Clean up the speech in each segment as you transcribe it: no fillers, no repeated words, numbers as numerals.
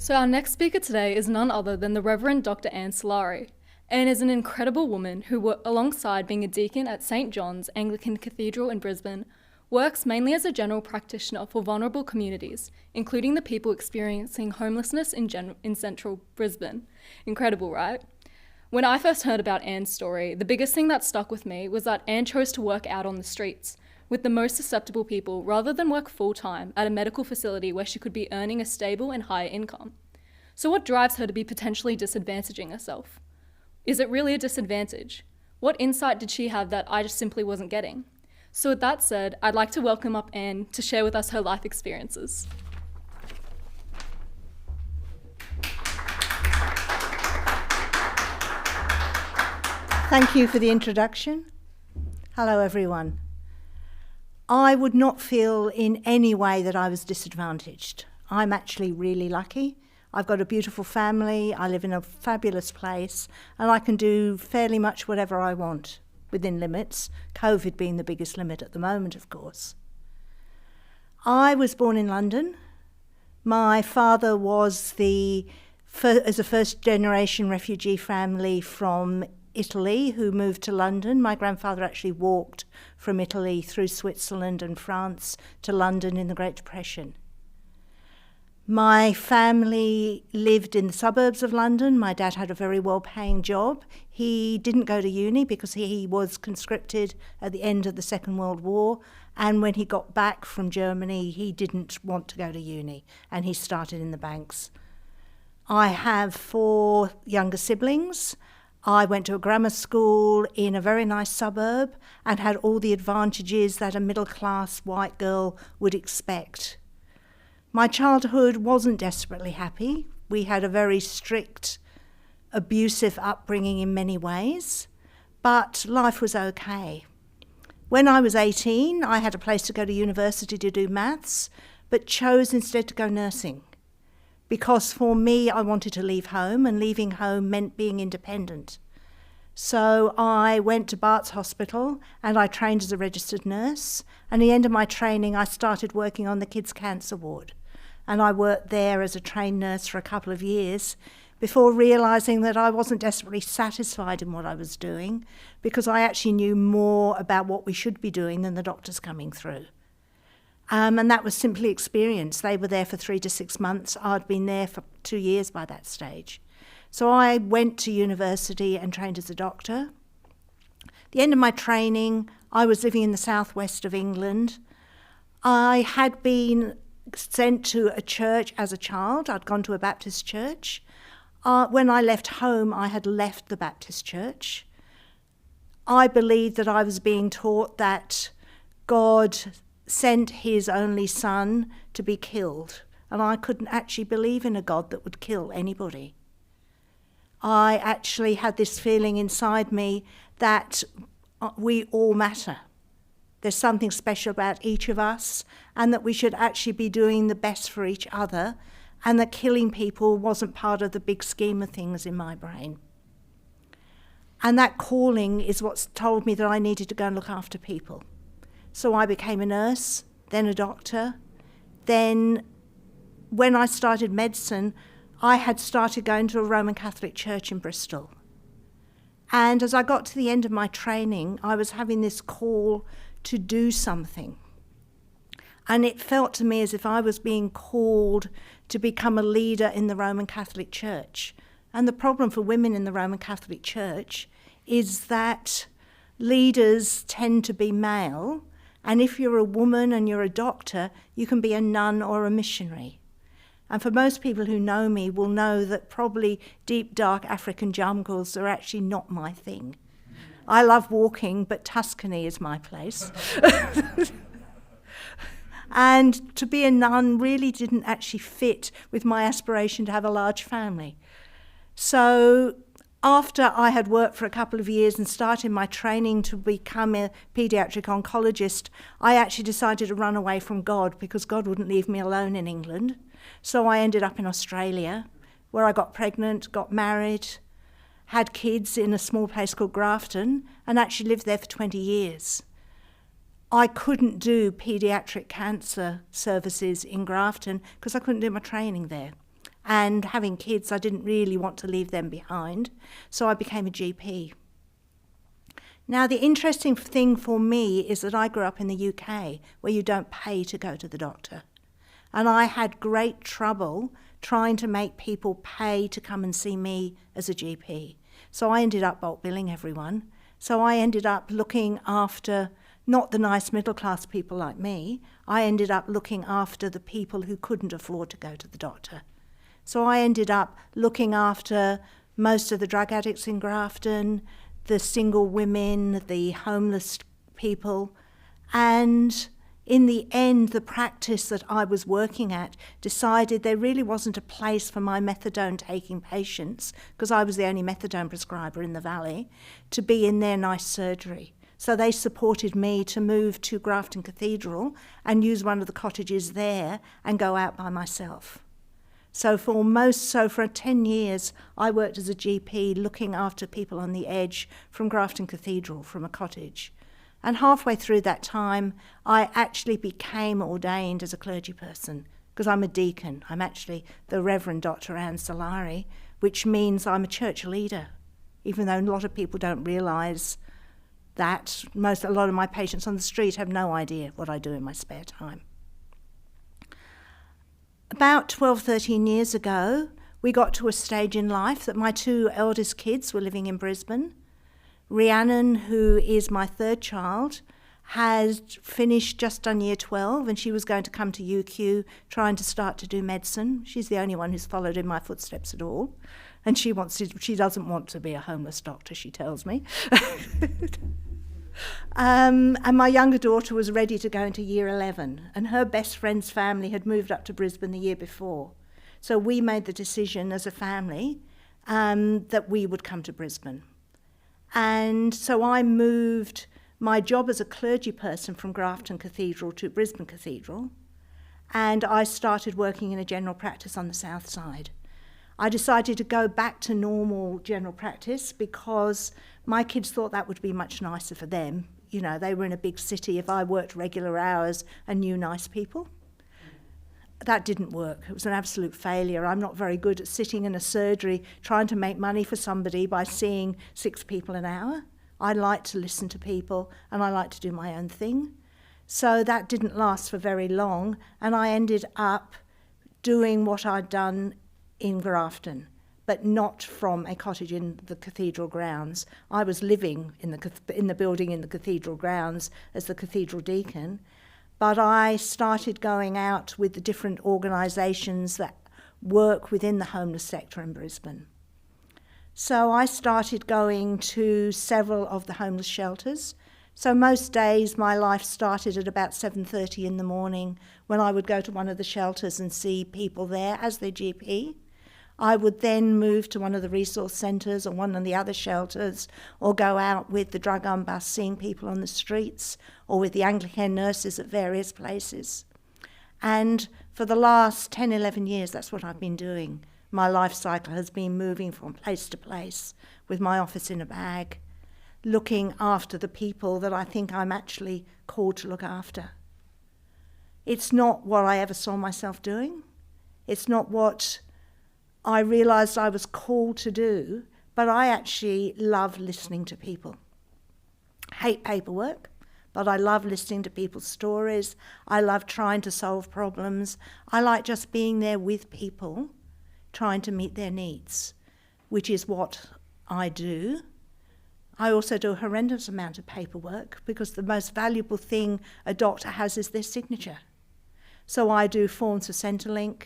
So our next speaker today is none other than the Reverend Dr. Ann Solari. Anne is an incredible woman who, alongside being a deacon at St. John's Anglican Cathedral in Brisbane, works mainly as a general practitioner for vulnerable communities, including the people experiencing homelessness in central Brisbane. Incredible, right? When I first heard about Anne's story, the biggest thing that stuck with me was that Anne chose to work out on the streets with the most susceptible people rather than work full-time at a medical facility where she could be earning a stable and higher income. So what drives her to be potentially disadvantaging herself? Is it really a disadvantage? What insight did she have that I just simply wasn't getting? So with that said, I'd like to welcome up Anne to share with us her life experiences. Thank you for the introduction. Hello, everyone. I would not feel in any way that I was disadvantaged. I'm actually really lucky. I've got a beautiful family, I live in a fabulous place, and I can do fairly much whatever I want within limits, COVID being the biggest limit at the moment, of course. I was born in London. My father was as a first-generation refugee family from Italy who moved to London. My grandfather actually walked from Italy through Switzerland and France to London in the Great Depression. My family lived in the suburbs of London. My dad had a very well-paying job. He didn't go to uni because he was conscripted at the end of the Second World War, and when he got back from Germany, he didn't want to go to uni, and he started in the banks. I have 4 younger siblings. I went to a grammar school in a very nice suburb and had all the advantages that a middle-class white girl would expect. My childhood wasn't desperately happy. We had a very strict, abusive upbringing in many ways, but life was okay. When I was 18, I had a place to go to university to do maths, but chose instead to go nursing. Because for me, I wanted to leave home, and leaving home meant being independent. So I went to Bart's Hospital and I trained as a registered nurse. And at the end of my training, I started working on the kids' cancer ward. And I worked there as a trained nurse for a couple of years before realising that I wasn't desperately satisfied in what I was doing, because I actually knew more about what we should be doing than the doctors coming through. And that was simply experience. They were there for 3 to 6 months. I'd been there for 2 years by that stage. So I went to university and trained as a doctor. At the end of my training, I was living in the southwest of England. I had been sent to a church as a child. I'd gone to a Baptist church. When I left home, I had left the Baptist church. I believed that I was being taught that God sent his only son to be killed, and I couldn't actually believe in a God that would kill anybody. I actually had this feeling inside me that we all matter. There's something special about each of us, and that we should actually be doing the best for each other, and that killing people wasn't part of the big scheme of things in my brain. And that calling is what's told me that I needed to go and look after people. So I became a nurse, then a doctor. Then when I started medicine, I had started going to a Roman Catholic church in Bristol. And as I got to the end of my training, I was having this call to do something. And it felt to me as if I was being called to become a leader in the Roman Catholic Church. And the problem for women in the Roman Catholic Church is that leaders tend to be male, and if you're a woman and you're a doctor, you can be a nun or a missionary. And for most people who know me will know that probably deep, dark African jungles are actually not my thing. I love walking, but Tuscany is my place. And to be a nun really didn't actually fit with my aspiration to have a large family. So after I had worked for a couple of years and started my training to become a paediatric oncologist, I actually decided to run away from God, because God wouldn't leave me alone in England. So I ended up in Australia, where I got pregnant, got married, had kids in a small place called Grafton, and actually lived there for 20 years. I couldn't do paediatric cancer services in Grafton because I couldn't do my training there. And having kids, I didn't really want to leave them behind, so I became a GP. Now, the interesting thing for me is that I grew up in the UK, where you don't pay to go to the doctor. And I had great trouble trying to make people pay to come and see me as a GP. So I ended up bulk billing everyone. So I ended up looking after not the nice middle-class people like me. I ended up looking after the people who couldn't afford to go to the doctor. So I ended up looking after most of the drug addicts in Grafton, the single women, the homeless people, and in the end, the practice that I was working at decided there really wasn't a place for my methadone-taking patients, because I was the only methadone prescriber in the valley, to be in their nice surgery. So they supported me to move to Grafton Cathedral and use one of the cottages there and go out by myself. So for 10 years, I worked as a GP looking after people on the edge from Grafton Cathedral, from a cottage. And halfway through that time, I actually became ordained as a clergy person, because I'm a deacon. I'm actually the Reverend Dr. Ann Solari, which means I'm a church leader, even though a lot of people don't realise that. A lot of my patients on the street have no idea what I do in my spare time. About 12, 13 years ago, we got to a stage in life that my two eldest kids were living in Brisbane. Rhiannon, who is my third child, had finished just done year 12 and she was going to come to UQ trying to start to do medicine. She's the only one who's followed in my footsteps at all. And she doesn't want to be a homeless doctor, she tells me. And my younger daughter was ready to go into year 11, and her best friend's family had moved up to Brisbane the year before. So we made the decision as a family that we would come to Brisbane. And so I moved my job as a clergy person from Grafton Cathedral to Brisbane Cathedral, and I started working in a general practice on the south side. I decided to go back to normal general practice because my kids thought that would be much nicer for them. You know, they were in a big city. If I worked regular hours and knew nice people, that didn't work. It was an absolute failure. I'm not very good at sitting in a surgery trying to make money for somebody by seeing 6 people an hour. I like to listen to people and I like to do my own thing. So that didn't last for very long, and I ended up doing what I'd done in Grafton, but not from a cottage in the cathedral grounds. I was living in the building in the cathedral grounds as the cathedral deacon, but I started going out with the different organisations that work within the homeless sector in Brisbane. So I started going to several of the homeless shelters. So most days my life started at about 7:30 in the morning when I would go to one of the shelters and see people there as their GP. I would then move to one of the resource centres or one of the other shelters, or go out with the drug on bus seeing people on the streets, or with the Anglican nurses at various places. And for the last 10, 11 years, that's what I've been doing. My life cycle has been moving from place to place with my office in a bag, looking after the people that I think I'm actually called to look after. It's not what I ever saw myself doing. It's not what I realised I was called to do, but I actually love listening to people. I hate paperwork, but I love listening to people's stories. I love trying to solve problems. I like just being there with people, trying to meet their needs, which is what I do. I also do a horrendous amount of paperwork because the most valuable thing a doctor has is their signature. So I do forms for Centrelink,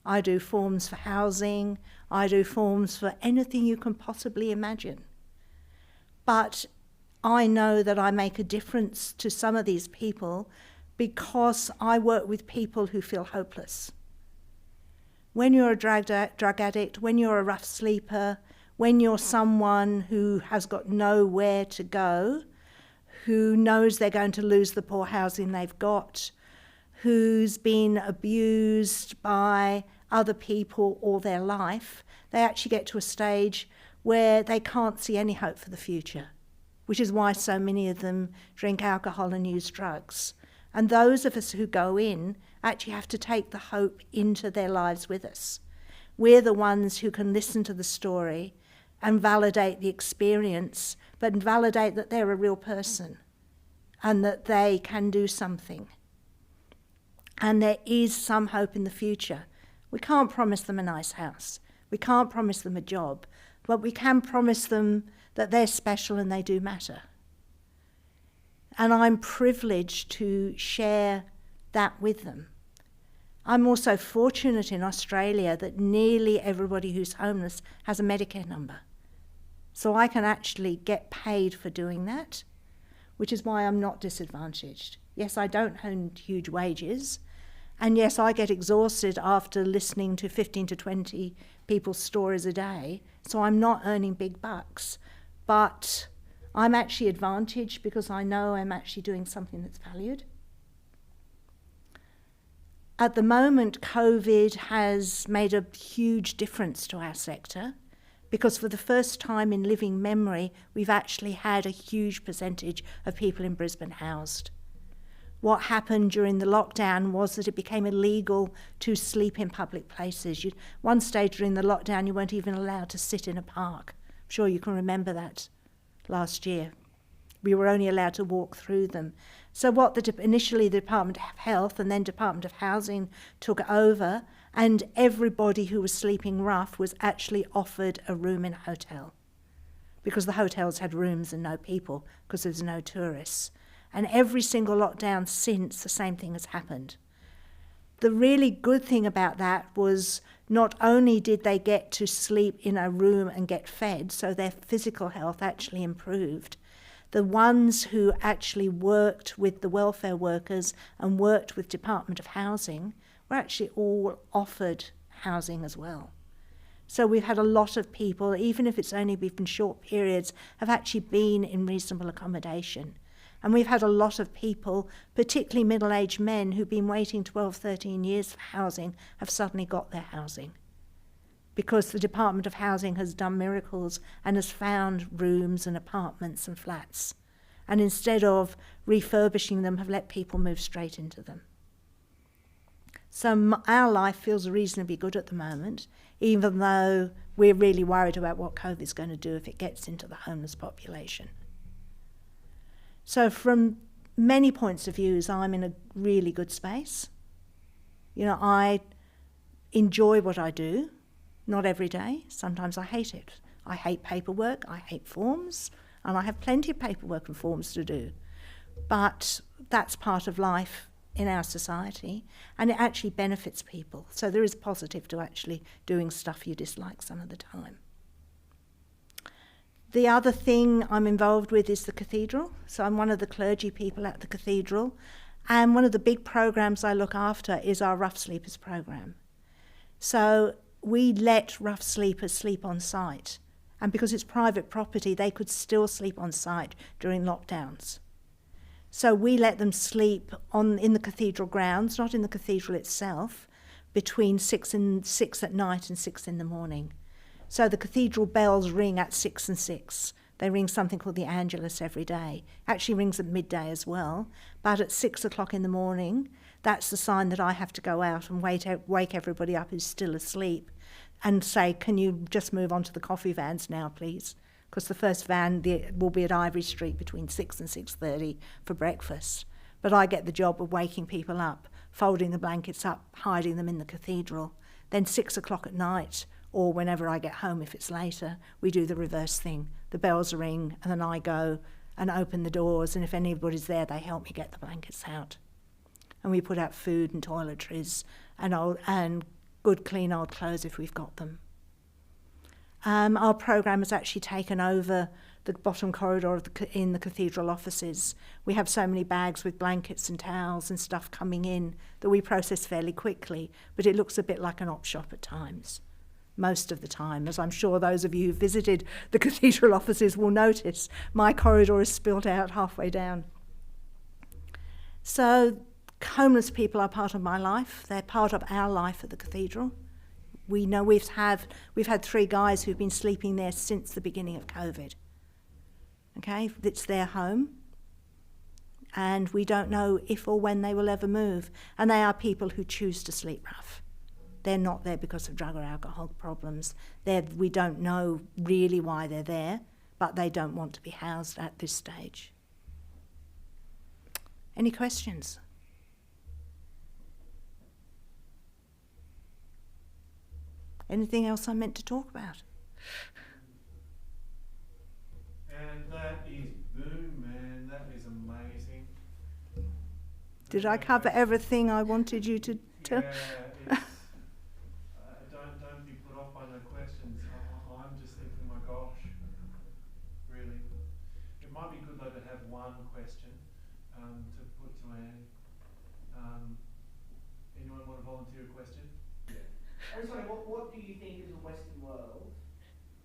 I do forms for housing, I do forms for anything you can possibly imagine. But I know that I make a difference to some of these people because I work with people who feel hopeless. When you're a drug addict, when you're a rough sleeper, when you're someone who has got nowhere to go, who knows they're going to lose the poor housing they've got, who's been abused by other people all their life, they actually get to a stage where they can't see any hope for the future, which is why so many of them drink alcohol and use drugs. And those of us who go in actually have to take the hope into their lives with us. we're the ones who can listen to the story and validate the experience, but validate that they're a real person and that they can do something. And there is some hope in the future. We can't promise them a nice house. We can't promise them a job, but we can promise them that they're special and they do matter. And I'm privileged to share that with them. I'm also fortunate in Australia that nearly everybody who's homeless has a Medicare number. So I can actually get paid for doing that, which is why I'm not disadvantaged. Yes, I don't earn huge wages, and yes, I get exhausted after listening to 15 to 20 people's stories a day, so I'm not earning big bucks, but I'm actually advantaged because I know I'm actually doing something that's valued. At the moment, COVID has made a huge difference to our sector because for the first time in living memory, we've actually had a huge percentage of people in Brisbane housed. What happened during the lockdown was that it became illegal to sleep in public places. One stage during the lockdown, you weren't even allowed to sit in a park. I'm sure you can remember that last year. We were only allowed to walk through them. So what initially the Department of Health and then Department of Housing took over, and everybody who was sleeping rough was actually offered a room in a hotel because the hotels had rooms and no people because there's no tourists. And every single lockdown since, the same thing has happened. The really good thing about that was not only did they get to sleep in a room and get fed, so their physical health actually improved, the ones who actually worked with the welfare workers and worked with Department of Housing were actually all offered housing as well. So we've had a lot of people, even if it's only been short periods, have actually been in reasonable accommodation. And we've had a lot of people, particularly middle-aged men who've been waiting 12, 13 years for housing, have suddenly got their housing because the Department of Housing has done miracles and has found rooms and apartments and flats. And instead of refurbishing them, have let people move straight into them. So our life feels reasonably good at the moment, even though we're really worried about what COVID's going to do if it gets into the homeless population. So from many points of view, I'm in a really good space. You know, I enjoy what I do, not every day. Sometimes I hate it. I hate paperwork, I hate forms, and I have plenty of paperwork and forms to do. But that's part of life in our society, and it actually benefits people. So there is positive to actually doing stuff you dislike some of the time. The other thing I'm involved with is the cathedral. So I'm one of the clergy people at the cathedral. And one of the big programs I look after is our rough sleepers program. So we let rough sleepers sleep on site. And because it's private property, they could still sleep on site during lockdowns. So we let them sleep in the cathedral grounds, not in the cathedral itself, between 6 at night and 6 in the morning. So the cathedral bells ring at 6 and 6. They ring something called the Angelus every day. Actually rings at midday as well. But at 6 o'clock in the morning, that's the sign that I have to go out and wake everybody up who's still asleep and say, can you just move on to the coffee vans now, please? Because the first van will be at Ivory Street between 6 and 6:30 for breakfast. But I get the job of waking people up, folding the blankets up, hiding them in the cathedral. Then 6 o'clock at night, or whenever I get home if it's later, we do the reverse thing. The bells ring and then I go and open the doors, and if anybody's there, they help me get the blankets out. And we put out food and toiletries and good clean old clothes if we've got them. Our program has actually taken over the bottom corridor in the cathedral offices. We have so many bags with blankets and towels and stuff coming in that we process fairly quickly, but it looks a bit like an op shop at times. Most of the time, as I'm sure those of you who visited the cathedral offices will notice, my corridor is spilled out halfway down. So homeless people are part of my life. They're part of our life at the cathedral. We know we've had 3 guys who've been sleeping there since the beginning of COVID. Okay, it's their home. And we don't know if or when they will ever move. And they are people who choose to sleep rough. They're not there because of drug or alcohol problems. We don't know really why they're there, but they don't want to be housed at this stage. Any questions? Anything else I meant to talk about? And that is boom, man. That is amazing. Did I cover everything I wanted you to? Yeah, it's, don't be put off by no questions. I'm just thinking, my gosh, really. It might be good though to have one question to put to Anne. Anyone want to volunteer a question? I'm sorry, what do you think as a Western world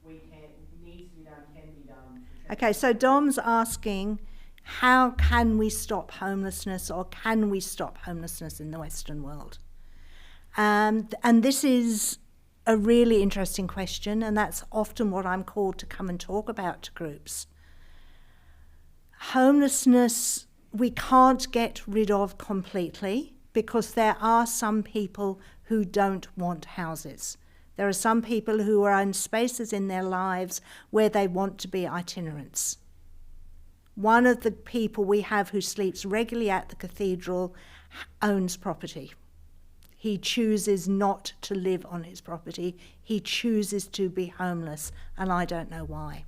needs to be done, can be done? Okay, so Dom's asking, how can we stop homelessness, or can we stop homelessness in the Western world? And this is a really interesting question, and that's often what I'm called to come and talk about to groups. Homelessness, we can't get rid of completely, because there are some people who don't want houses. There are some people who are in spaces in their lives where they want to be itinerants. One of the people we have who sleeps regularly at the cathedral owns property. He chooses not to live on his property. He chooses to be homeless, and I don't know why.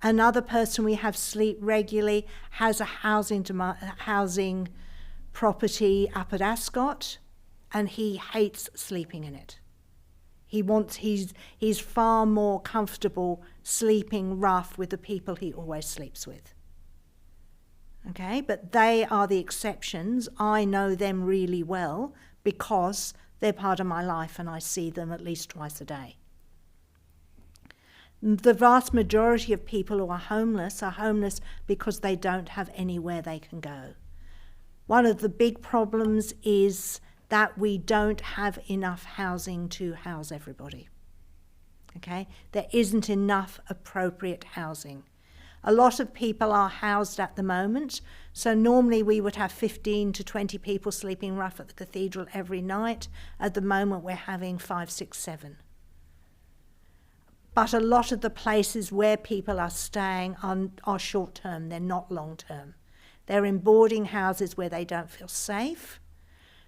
Another person we have sleep regularly has a housing property up at Ascot, and he hates sleeping in it. He's far more comfortable sleeping rough with the people he always sleeps with. Okay, but they are the exceptions. I know them really well because they're part of my life and I see them at least twice a day. The vast majority of people who are homeless because they don't have anywhere they can go. One of the big problems is that we don't have enough housing to house everybody. Okay? There isn't enough appropriate housing. A lot of people are housed at the moment, so normally we would have 15 to 20 people sleeping rough at the cathedral every night. At the moment we're having 5, 6, 7. But a lot of the places where people are staying are short-term, they're not long-term. They're in boarding houses where they don't feel safe.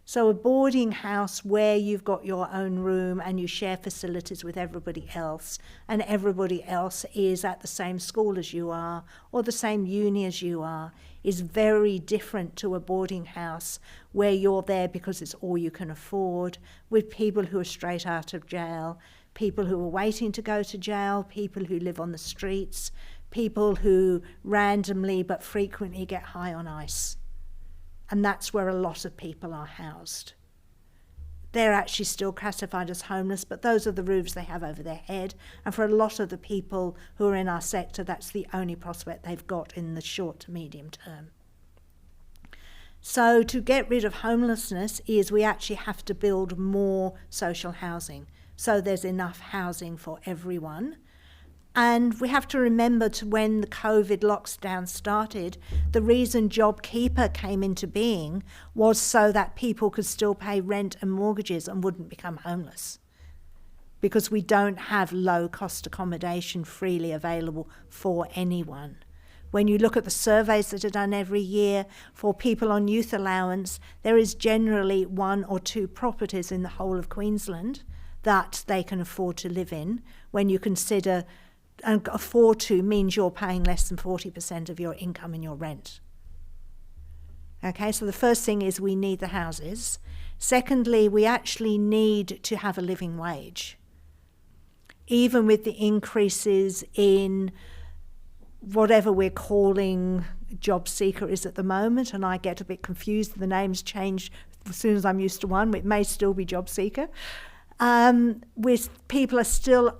So a boarding house where you've got your own room and you share facilities with everybody else, and everybody else is at the same school as you are or the same uni as you are, is very different to a boarding house where you're there because it's all you can afford, with people who are straight out of jail, people who are waiting to go to jail, people who live on the streets, people who randomly but frequently get high on ice. And that's where a lot of people are housed. They're actually still classified as homeless, but those are the roofs they have over their head. And for a lot of the people who are in our sector, that's the only prospect they've got in the short to medium term. So to get rid of homelessness is we actually have to build more social housing, so there's enough housing for everyone. And we have to remember when the COVID lockdown started, the reason JobKeeper came into being was so that people could still pay rent and mortgages and wouldn't become homeless. Because we don't have low-cost accommodation freely available for anyone. When you look at the surveys that are done every year for people on youth allowance, there is generally 1 or 2 properties in the whole of Queensland that they can afford to live in when you consider. And afford to means you're paying less than 40% of your income in your rent. Okay, so the first thing is we need the houses. Secondly, we actually need to have a living wage. Even with the increases in whatever we're calling job seeker is at the moment, and I get a bit confused, the names change as soon as I'm used to one, it may still be job seeker. With people are still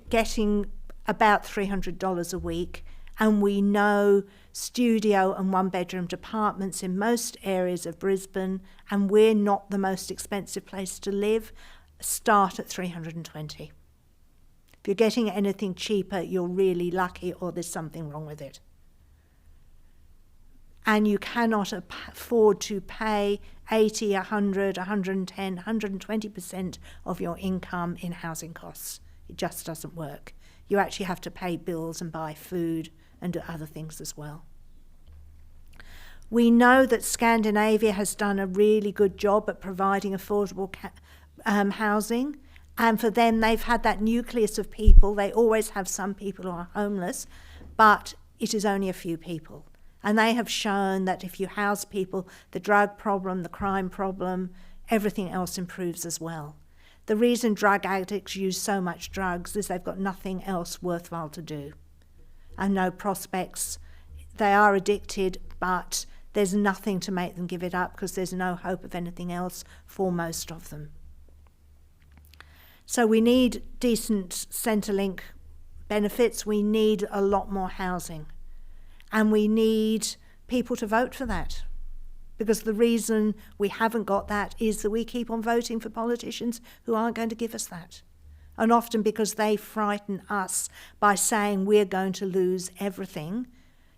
getting about $300 a week, and we know studio and 1-bedroom apartments in most areas of Brisbane, and we're not the most expensive place to live, start at $320. If you're getting anything cheaper, you're really lucky, or there's something wrong with it. and you cannot afford to pay 80, 100, 110, 120% of your income in housing costs. It just doesn't work. You actually have to pay bills and buy food and do other things as well. We know that Scandinavia has done a really good job at providing affordable housing, and for them they've had that nucleus of people. They always have some people who are homeless, but it is only a few people. And they have shown that if you house people, the drug problem, the crime problem, everything else improves as well. The reason drug addicts use so much drugs is they've got nothing else worthwhile to do and no prospects. They are addicted, but there's nothing to make them give it up because there's no hope of anything else for most of them. So we need decent Centrelink benefits. We need a lot more housing. And we need people to vote for that. Because the reason we haven't got that is that we keep on voting for politicians who aren't going to give us that. And often because they frighten us by saying we're going to lose everything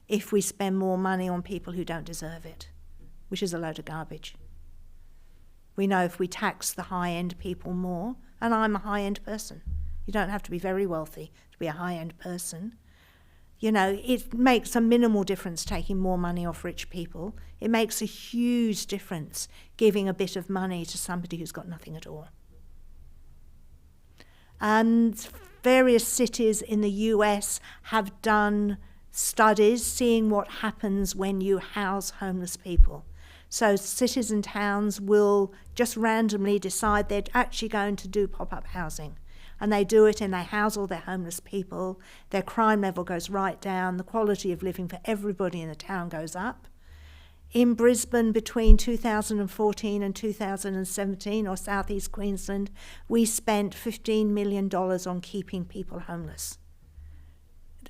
if we spend more money on people who don't deserve it, which is a load of garbage. We know if we tax the high-end people more, and I'm a high-end person. You don't have to be very wealthy to be a high-end person. You know, it makes a minimal difference taking more money off rich people. It makes a huge difference giving a bit of money to somebody who's got nothing at all. And various cities in the US have done studies seeing what happens when you house homeless people. So cities and towns will just randomly decide they're actually going to do pop-up housing. And they do it and they house all their homeless people. Their crime level goes right down. The quality of living for everybody in the town goes up. In Brisbane, between 2014 and 2017, or South East Queensland, we spent $15 million on keeping people homeless.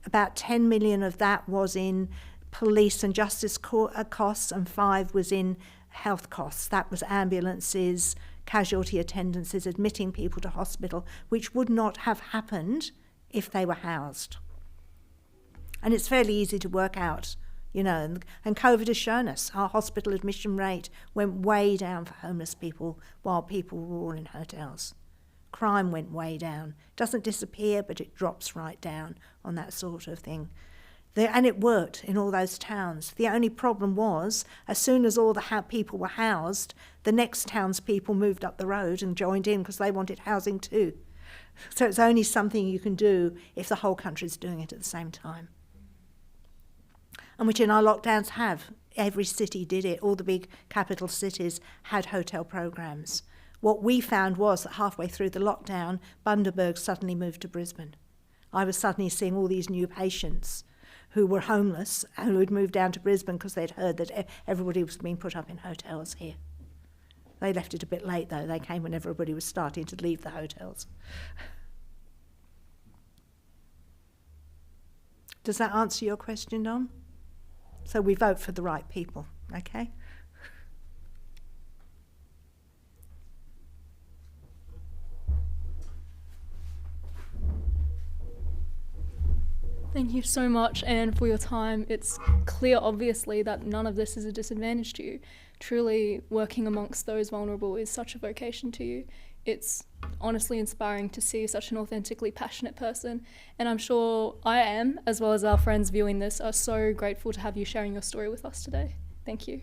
About 10 million of that was in police and justice costs, and 5 was in health costs. That was ambulances, casualty attendances, admitting people to hospital, which would not have happened if they were housed. And it's fairly easy to work out, you know, and COVID has shown us our hospital admission rate went way down for homeless people while people were all in hotels. Crime went way down. It doesn't disappear, but it drops right down on that sort of thing. And it worked in all those towns. The only problem was, as soon as all the people were housed, the next townspeople moved up the road and joined in because they wanted housing too. So it's only something you can do if the whole country's doing it at the same time. And which in our lockdowns have. Every city did it. All the big capital cities had hotel programs. What we found was that halfway through the lockdown, Bundaberg suddenly moved to Brisbane. I was suddenly seeing all these new patients who were homeless and who had moved down to Brisbane because they'd heard that everybody was being put up in hotels here. They left it a bit late though. They came when everybody was starting to leave the hotels. Does that answer your question, Dom? So we vote for the right people, okay? Thank you so much, Anne, for your time. It's clear, obviously, that none of this is a disadvantage to you. Truly, working amongst those vulnerable is such a vocation to you. It's honestly inspiring to see such an authentically passionate person, and I'm sure I am, as well as our friends viewing this, are so grateful to have you sharing your story with us today. Thank you.